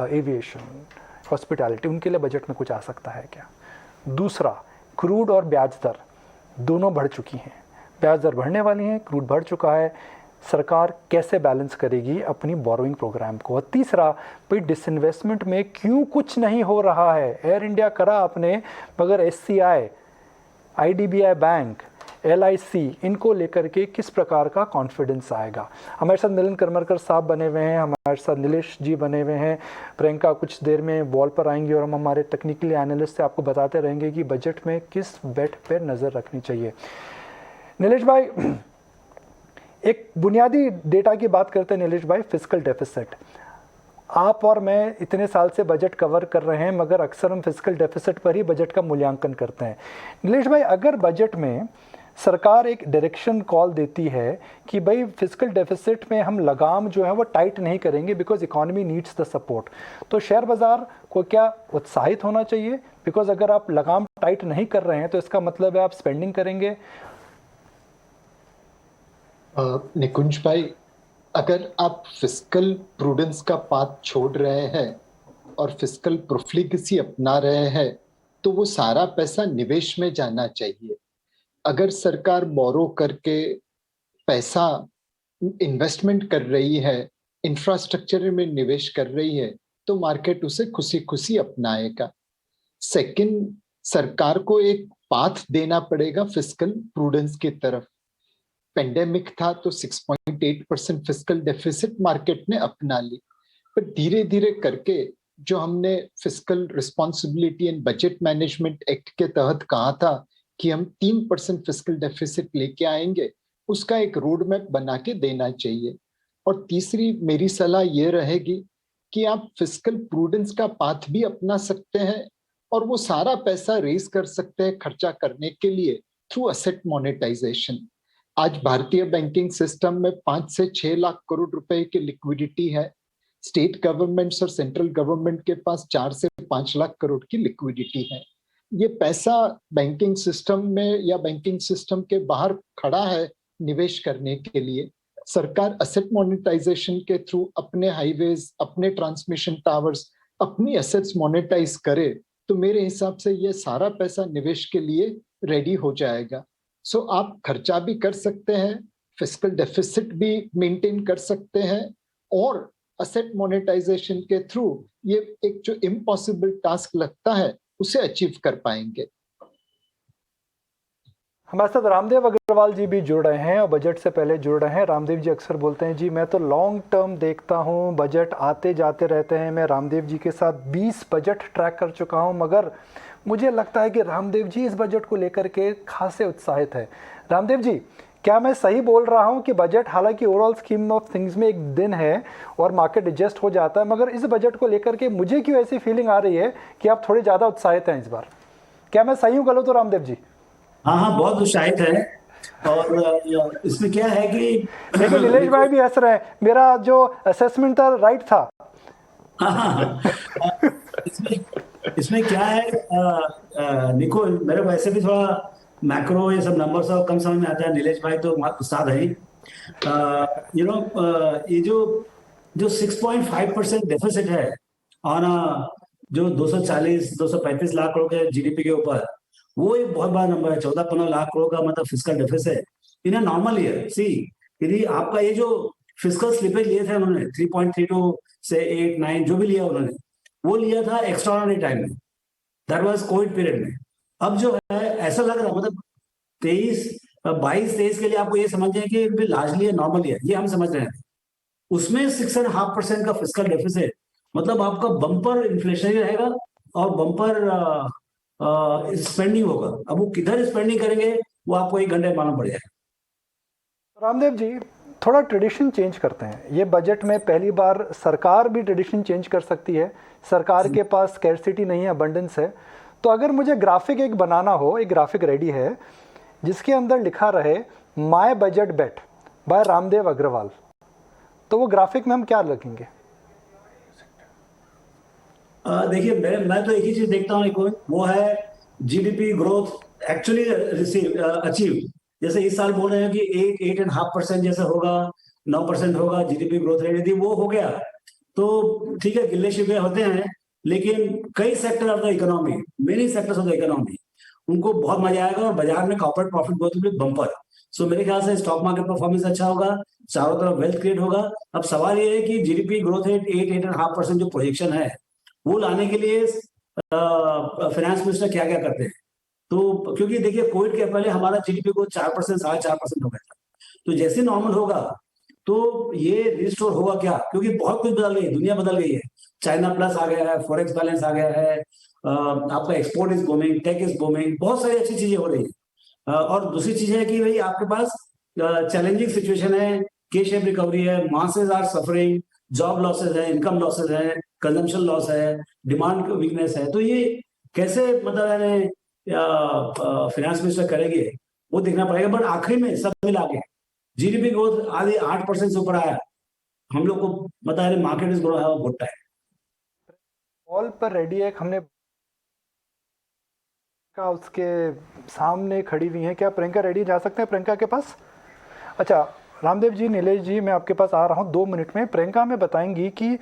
Aviation, hospitality, उनके लिए budget में कुछ आ सकता है क्या? दूसरा, क्रूड और ब्याज दर दोनों बढ़ चुकी हैं, ब्याज दर बढ़ने वाली हैं, क्रूड बढ़ चुका है, सरकार कैसे बैलेंस करेगी अपनी बोरोइंग प्रोग्राम को? और तीसरा, भाई डिसइन्वेस्टमेंट में क्यों कुछ नहीं हो रहा है? एयर इंडिया करा आपने, मगर SCI, IDBI बैंक, LIC, इनको लेकर के किस प्रकार का कॉन्फिडेंस आएगा? हमारे साथ मिलन करमरकर साहब बने हुए हैं, हमारे साथ नीलेश जी बने हुए हैं, प्रियंका कुछ देर में वॉल पर आएंगी और हम हमारे टेक्निकली एनालिस्ट से आपको बताते रहेंगे कि बजट में किस बेट पर नज़र रखनी चाहिए। नीलेश भाई, एक बुनियादी डेटा की बात करते हैं नीलेश भाई, फिस्कल डेफिसिट। आप और मैं इतने साल से बजट कवर कर रहे हैं, मगर अक्सर हम फिस्कल डेफिसिट पर ही बजट का मूल्यांकन करते हैं। नीलेश भाई, अगर बजट में सरकार एक डायरेक्शन कॉल देती है कि भाई फिस्कल डेफिसिट में हम लगाम जो है वो टाइट नहीं करेंगे because economy needs the support, तो शेयर बाजार को क्या उत्साहित होना चाहिए? बिकॉज अगर आप लगाम टाइट नहीं कर रहे हैं तो इसका मतलब है आप स्पेंडिंग करेंगे। निकुंज भाई, अगर आप फिस्कल प्रूडेंस का पाथ छोड़ रहे हैं और फिस्कल प्रोफ्लिगेसी अपना रहे हैं तो वो सारा पैसा निवेश में जाना चाहिए। अगर सरकार बोरो करके पैसा इन्वेस्टमेंट कर रही है, इंफ्रास्ट्रक्चर में निवेश कर रही है, तो मार्केट उसे खुशी खुशी अपनाएगा। सेकंड, सरकार को एक पाथ देना पड़ेगा फिस्कल प्रूडेंस की तरफ। पेंडेमिक था तो 6.8% फिस्कल डेफिसिट मार्केट ने अपना ली, पर धीरे धीरे करके जो हमने fiscal responsibility and budget management act के तहत कहा था कि हम 3% फिस्कल डेफिसिट लेके आएंगे, उसका एक रोड मैप बना के देना चाहिए। और तीसरी मेरी सलाह ये रहेगी कि आप फिस्कल प्रूडेंस का पाथ भी अपना सकते हैं और वो सारा पैसा रेज कर सकते हैं खर्चा करने के लिए थ्रू असेट मोनेटाइजेशन। आज भारतीय बैंकिंग सिस्टम में 5 से 6 लाख करोड़ रुपए की लिक्विडिटी है। स्टेट गवर्नमेंट्स और सेंट्रल गवर्नमेंट के पास 4 से 5 लाख करोड़ की लिक्विडिटी है। ये पैसा बैंकिंग सिस्टम में या बैंकिंग सिस्टम के बाहर खड़ा है निवेश करने के लिए। सरकार असेट मोनेटाइजेशन के थ्रू अपने हाईवेज, अपने ट्रांसमिशन टावर्स, अपनी एसेट्स मोनेटाइज करे तो मेरे हिसाब से ये सारा पैसा निवेश के लिए रेडी हो जाएगा। सो आप खर्चा भी कर सकते हैं, फिस्कल डेफिसिट भी मेंटेन कर सकते हैं और असेट मोनेटाइजेशन के थ्रू ये एक जो इम्पॉसिबल टास्क लगता है उसे अचीव कर पाएंगे। हमारे साथ रामदेव अग्रवाल जी भी जुड़ रहे हैं और बजट से पहले जुड़ रहे हैं। रामदेव जी अक्सर बोलते हैं जी मैं तो लॉन्ग टर्म देखता हूं, बजट आते जाते रहते हैं। मैं रामदेव जी के साथ 20 बजट ट्रैक कर चुका हूं, मगर मुझे लगता है कि रामदेव जी इस बजट को लेकर के खासे उत्साहित है। रामदेव जी, क्या मैं सही बोल रहा हूं कि बजट हालांकि ओवरऑल स्कीम ऑफ थिंग्स में एक दिन है और मार्केट एडजस्ट हो जाता है, मगर इस बजट को लेकर के मुझे क्यों ऐसी फीलिंग आ रही है कि आप थोड़े ज़्यादा उत्साहित हैं इस बार? क्या मैं सही हूँ गलत हूँ रामदेव जी? हाँ हाँ, बहुत उत्साहित है। और इसमें क्या है कि देखिए नीलेश भाई भी हंस रहे हैं, मेरा जो असेसमेंट था राइट था। हाँ, इसमें क्या है निको, मेरे को ऐसे भी थोड़ा मैक्रो ये सब नंबर सब कम समझ में आता है। नीलेश भाई तो उस्ताद है। ये जो 6.5% डेफिसिट है और जो 240-235 लाख करोड़ के GDP के ऊपर, वो एक बहुत बड़ा नंबर है। 14-15 लाख करोड़ का मतलब fiscal deficit in a normal year. See, यदि आपका ये जो फिस्कल स्लिपेज लिए थे उन्होंने 3.32 से 8-9 जो भी लिया उन्होंने, वो लिया था एक्स्ट्राऑर्डिनरी टाइम में, दैट वाज कोविड पीरियड में। अब जो है ऐसा लग रहा है मतलब 22-23 के लिए आपको ये समझ जाए कि लार्जली नॉर्मल ईयर, ये हम समझ रहे हैं। उसमें 6.5% का फिस्कल डेफिसिट मतलब आपका बम्पर इन्फ्लेशन रहेगा और बम्पर स्पेंडिंग होगा। अब वो किधर स्पेंडिंग करेंगे वो आपको एक घंटे मालूम पड़ जाएगा। रामदेव जी, थोड़ा ट्रेडिशन चेंज करते हैं। ये बजट में पहली बार सरकार भी ट्रेडिशन चेंज कर सकती है। सरकार के पास स्कैरसिटी नहीं है, अबंडेंस है। तो अगर मुझे ग्राफिक एक बनाना हो, एक ग्राफिक रेडी है जिसके अंदर लिखा रहे my budget bet by Ramdev Agarwal, तो वो ग्राफिक में हम क्या लिखेंगे? देखिए, मैं तो एक ही चीज देखता हूँ, वो है GDP ग्रोथ एक्चुअली अचीव। जैसे इस साल बोल रहे हैं कि 8.5% जैसे होगा, 9% होगा GDP ग्रोथ रेट। यदि वो हो गया तो ठीक है, गिल्ले शिकवे होते हैं, लेकिन कई sector of the economy, many sectors of the economy, उनको बहुत मजा आएगा और बाजार में कॉर्पोरेट प्रॉफिट ग्रोथ भी बम्पर। सो मेरे ख्याल से स्टॉक मार्केट परफॉर्मेंस अच्छा होगा, चारों तरफ वेल्थ क्रिएट होगा। अब सवाल ये है कि जीडीपी ग्रोथ रेट 8.5% जो प्रोजेक्शन है, वो लाने के लिए फाइनेंस मिनिस्टर क्या क्या करते हैं। तो क्योंकि देखिए, कोविड के पहले हमारा जीडीपी को 4%, 4.5% हो गया था। तो जैसे नॉर्मल होगा तो ये रिस्टोर होगा क्या, क्योंकि बहुत कुछ बदल गई है, दुनिया बदल गई है। चाइना प्लस आ गया है, फॉरेक्स बैलेंस आ गया है, आपका export is booming, tech is booming, बहुत सारी अच्छी चीजें हो रही है। और दूसरी चीज है कि भाई आपके पास चैलेंजिंग सिचुएशन है, के शेप रिकवरी है, masses are suffering, job losses है, इनकम लॉसेज है, कंजम्पशन लॉस है, डिमांड वीकनेस है। तो ये कैसे मतलब यानी फाइनेंस मिनिस्टर करेंगे, वो देखना पड़ेगा। बट आखिरी में सब मिला के जीडीपी ग्रोथ आधे 8% से ऊपर आया, हम लोग को बता रहे market is gonna have a good time. Call पर रेडी है, हमने का उसके सामने खड़ी हुई हैं। क्या प्रियंका रेडी जा सकते हैं प्रियंका के पास? अच्छा रामदेव जी, नीलेश जी, मैं आपके पास आ रहा हूँ 2 मिनट में। प्रियंका हमें बताएंगी कि